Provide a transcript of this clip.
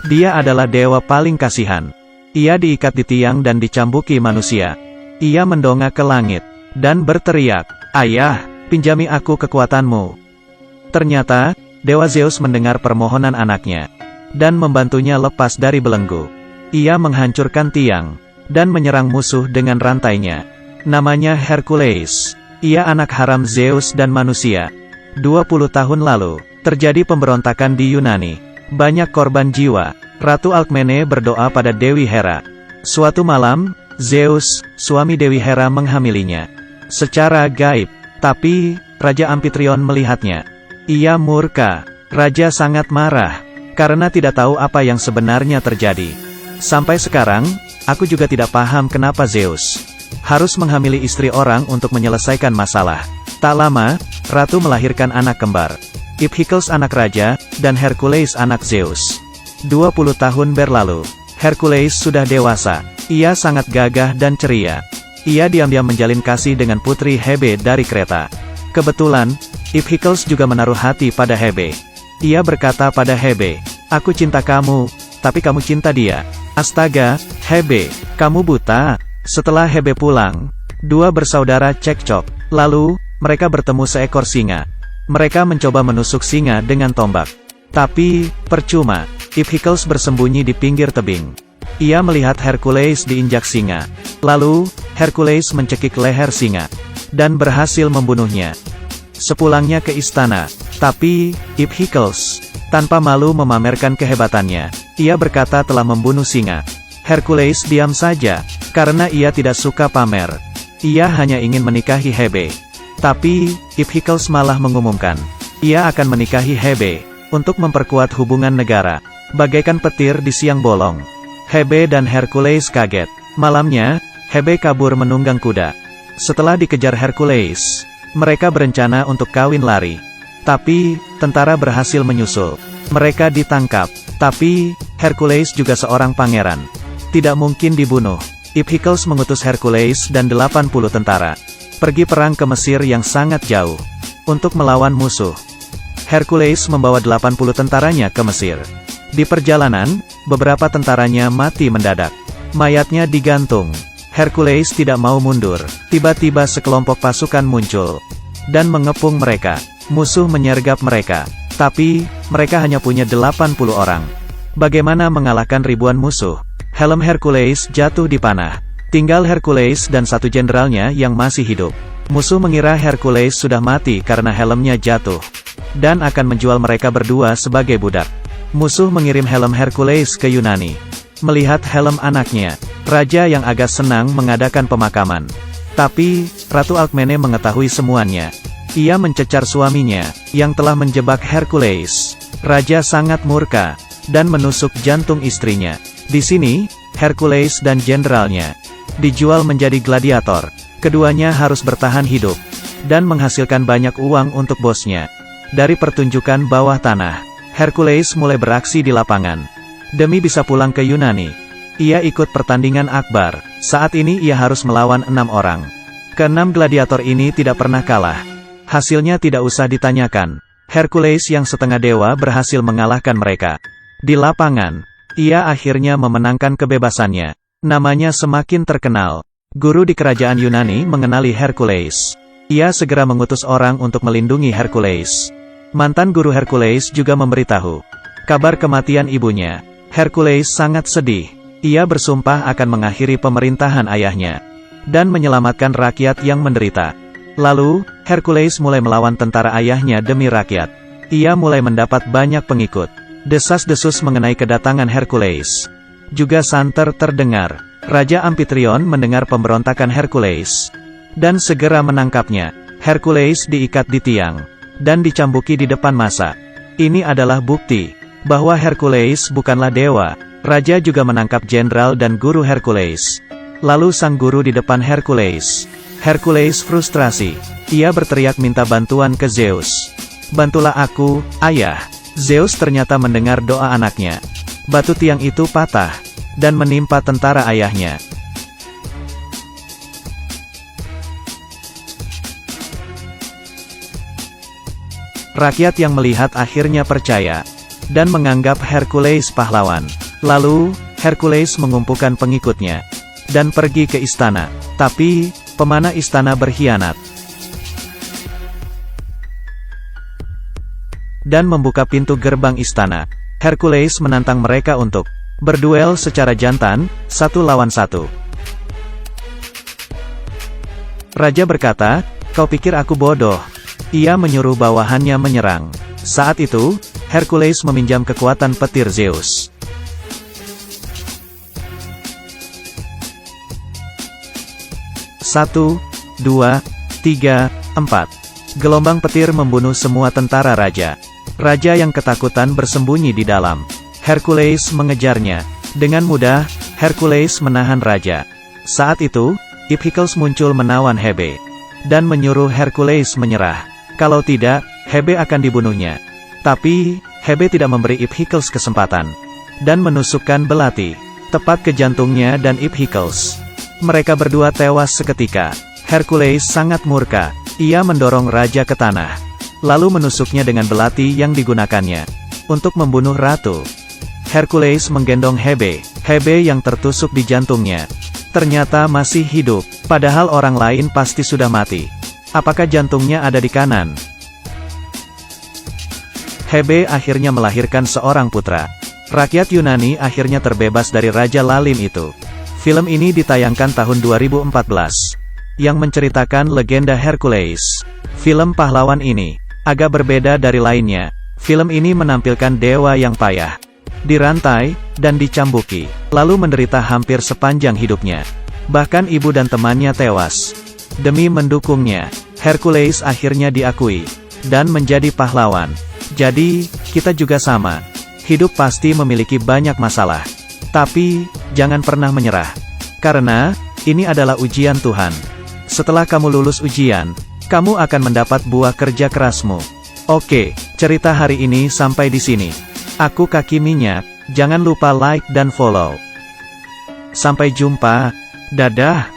Dia adalah dewa paling kasihan. Ia diikat di tiang dan dicambuki manusia. Ia mendongak ke langit, dan berteriak, "Ayah, pinjami aku kekuatanmu." Ternyata, Dewa Zeus mendengar permohonan anaknya, dan membantunya lepas dari belenggu. Ia menghancurkan tiang, dan menyerang musuh dengan rantainya. Namanya Hercules. Ia anak haram Zeus dan manusia. 20 tahun lalu, terjadi pemberontakan di Yunani. Banyak korban jiwa. Ratu Alkmene berdoa pada Dewi Hera. Suatu malam, Zeus, suami Dewi Hera menghamilinya secara gaib. Tapi, Raja Amphitryon melihatnya. Ia murka. Raja sangat marah, karena tidak tahu apa yang sebenarnya terjadi. Sampai sekarang, aku juga tidak paham kenapa Zeus harus menghamili istri orang untuk menyelesaikan masalah. Tak lama, Ratu melahirkan anak kembar. Iphicles anak raja, dan Hercules anak Zeus. 20 tahun berlalu. Hercules sudah dewasa. Ia sangat gagah dan ceria. Ia diam-diam menjalin kasih dengan putri Hebe dari Kreta. Kebetulan, Iphicles juga menaruh hati pada Hebe. Ia berkata pada Hebe, "Aku cinta kamu, tapi kamu cinta dia." Astaga, Hebe, kamu buta? Setelah Hebe pulang, dua bersaudara cekcok. Lalu, mereka bertemu seekor singa. Mereka mencoba menusuk singa dengan tombak. Tapi, percuma. Iphicles bersembunyi di pinggir tebing. Ia melihat Hercules diinjak singa. Lalu, Hercules mencekik leher singa, dan berhasil membunuhnya. Sepulangnya ke istana, tapi, Iphicles, tanpa malu memamerkan kehebatannya, ia berkata telah membunuh singa. Hercules diam saja, karena ia tidak suka pamer. Ia hanya ingin menikahi Hebe. Tapi, Iphicles malah mengumumkan, ia akan menikahi Hebe, untuk memperkuat hubungan negara. Bagaikan petir di siang bolong. Hebe dan Hercules kaget. Malamnya, Hebe kabur menunggang kuda. Setelah dikejar Hercules, mereka berencana untuk kawin lari. Tapi, tentara berhasil menyusul. Mereka ditangkap. Tapi, Hercules juga seorang pangeran. Tidak mungkin dibunuh. Iphicles mengutus Hercules dan 80 tentara pergi perang ke Mesir yang sangat jauh, untuk melawan musuh. Hercules membawa 80 tentaranya ke Mesir. Di perjalanan, beberapa tentaranya mati mendadak. Mayatnya digantung. Hercules tidak mau mundur. Tiba-tiba sekelompok pasukan muncul, dan mengepung mereka. Musuh menyergap mereka. Tapi, mereka hanya punya 80 orang. Bagaimana mengalahkan ribuan musuh? Helm Hercules jatuh di panah. Tinggal Hercules dan satu jenderalnya yang masih hidup. Musuh mengira Hercules sudah mati karena helmnya jatuh, dan akan menjual mereka berdua sebagai budak. Musuh mengirim helm Hercules ke Yunani. Melihat helm anaknya, raja yang agak senang mengadakan pemakaman. Tapi, Ratu Alkmene mengetahui semuanya. Ia mencecar suaminya, yang telah menjebak Hercules. Raja sangat murka, dan menusuk jantung istrinya. Di sini, Hercules dan jenderalnya dijual menjadi gladiator. Keduanya harus bertahan hidup, dan menghasilkan banyak uang untuk bosnya. Dari pertunjukan bawah tanah, Hercules mulai beraksi di lapangan. Demi bisa pulang ke Yunani, ia ikut pertandingan akbar. Saat ini ia harus melawan 6 orang. Keenam gladiator ini tidak pernah kalah. Hasilnya tidak usah ditanyakan. Hercules yang setengah dewa berhasil mengalahkan mereka. Di lapangan, ia akhirnya memenangkan kebebasannya. Namanya semakin terkenal. Guru di kerajaan Yunani mengenali Hercules. Ia segera mengutus orang untuk melindungi Hercules. Mantan guru Hercules juga memberitahu kabar kematian ibunya. Hercules sangat sedih. Ia bersumpah akan mengakhiri pemerintahan ayahnya, dan menyelamatkan rakyat yang menderita. Lalu, Hercules mulai melawan tentara ayahnya demi rakyat. Ia mulai mendapat banyak pengikut. Desas-desus mengenai kedatangan Hercules juga santer terdengar. Raja Amphitryon mendengar pemberontakan Hercules, dan segera menangkapnya. Hercules diikat di tiang, dan dicambuki di depan massa. Ini adalah bukti bahwa Hercules bukanlah dewa. Raja juga menangkap jenderal dan guru Hercules. Lalu sang guru di depan Hercules. Hercules frustrasi. Ia berteriak minta bantuan ke Zeus. "Bantulah aku, ayah." Zeus ternyata mendengar doa anaknya. Batu tiang itu patah, dan menimpa tentara ayahnya. Rakyat yang melihat akhirnya percaya. dan menganggap Hercules pahlawan. Lalu, Hercules mengumpulkan pengikutnya dan pergi ke istana. Tapi, pemanah istana berkhianat dan membuka pintu gerbang istana. Hercules menantang mereka untuk berduel secara jantan, 1 lawan 1. Raja berkata, "Kau pikir aku bodoh?" Ia menyuruh bawahannya menyerang. Saat itu, Hercules meminjam kekuatan petir Zeus. Satu, 2, 3, 4. Gelombang petir membunuh semua tentara raja. Raja yang ketakutan bersembunyi di dalam. Hercules mengejarnya. Dengan mudah, Hercules menahan raja. Saat itu, Iphicles muncul menawan Hebe dan menyuruh Hercules menyerah. Kalau tidak, Hebe akan dibunuhnya. Tapi, Hebe tidak memberi Iphicles kesempatan dan menusukkan belati tepat ke jantungnya dan Iphicles. Mereka berdua tewas seketika. Hercules sangat murka. Ia mendorong raja ke tanah, lalu menusuknya dengan belati yang digunakannya untuk membunuh ratu. Hercules menggendong Hebe. Hebe yang tertusuk di jantungnya ternyata masih hidup, padahal orang lain pasti sudah mati. Apakah jantungnya ada di kanan? Hebe akhirnya melahirkan seorang putra. Rakyat Yunani akhirnya terbebas dari Raja Lalim itu. Film ini ditayangkan tahun 2014, yang menceritakan legenda Hercules. Film pahlawan ini agak berbeda dari lainnya. Film ini menampilkan dewa yang payah, dirantai, dan dicambuki, lalu menderita hampir sepanjang hidupnya. Bahkan ibu dan temannya tewas. Demi mendukungnya, Hercules akhirnya diakui dan menjadi pahlawan. Jadi, kita juga sama. Hidup pasti memiliki banyak masalah. Tapi, jangan pernah menyerah. Karena, ini adalah ujian Tuhan. Setelah kamu lulus ujian, kamu akan mendapat buah kerja kerasmu. Oke, cerita hari ini sampai di sini. Aku Kaki Minyak, jangan lupa like dan follow. Sampai jumpa, dadah.